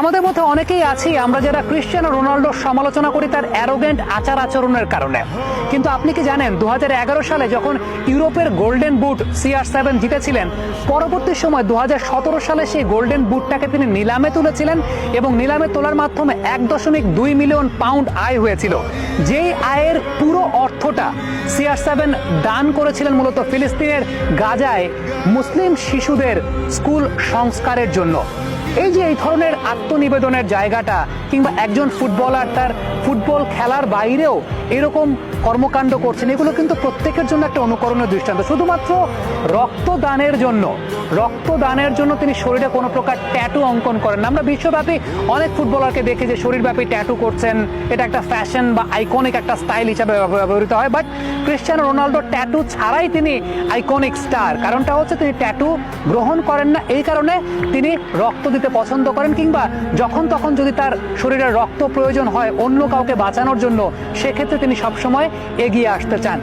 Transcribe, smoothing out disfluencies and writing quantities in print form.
আমাদের মধ্যে অনেকেই আছি আমরা যারা ক্রিশ্চিয়ানো রোনাল্ডোর সমালোচনা করি তার অ্যারোগেন্ট আচার আচরণের কারণে। কিন্তু আপনি কি জানেন 2011 সালে যখন ইউরোপের গোল্ডেন বুট CR7 জিতেছিলেন, পরবর্তী সময় 2017 সালে সেই গোল্ডেন বুটটাকে তিনি নিলামে তুলেছিলেন এবং নিলামে তোলার মাধ্যমে 1.2 মিলিয়ন পাউন্ড আয় হয়েছিল। যেই আয়ের পুরো অর্থটা CR7 দান করেছিলেন মূলত ফিলিস্তিনের গাজায় মুসলিম শিশুদের স্কুল সংস্কারের জন্য। এই যে এই ধরনের আত্মনিবেদনের জায়গাটা, কিংবা একজন ফুটবলার তার ফুটবল খেলার বাইরেও এরকম কর্মকাণ্ড করছেন, এগুলো কিন্তু প্রত্যেকের জন্য একটা অনুকরণীয় দৃষ্টান্ত। শুধুমাত্র রক্তদানের জন্য তিনি শরীরে কোনো প্রকার ট্যাটু অঙ্কন করেন না। আমরা বিশ্বব্যাপী অনেক ফুটবলারকে দেখি যে শরীরব্যাপী ট্যাটু করছেন, এটা একটা ফ্যাশন বা আইকনিক একটা স্টাইল হিসাবে ব্যবহৃত হয়। বাট ক্রিশ্চিয়ানো রোনাল্ডো ট্যাটু ছাড়াই তিনি আইকনিক স্টার। কারণটা হচ্ছে তিনি ট্যাটু গ্রহণ করেন না, এই কারণে তিনি রক্ত দিতে পছন্দ করেন, কিংবা যখন তখন যদি তার শরীরে রক্ত প্রয়োজন হয় অন্য কাউকে বাঁচানোর জন্য, সেক্ষেত্রে তিনি সবসময় এগিয়ে আসতে চান।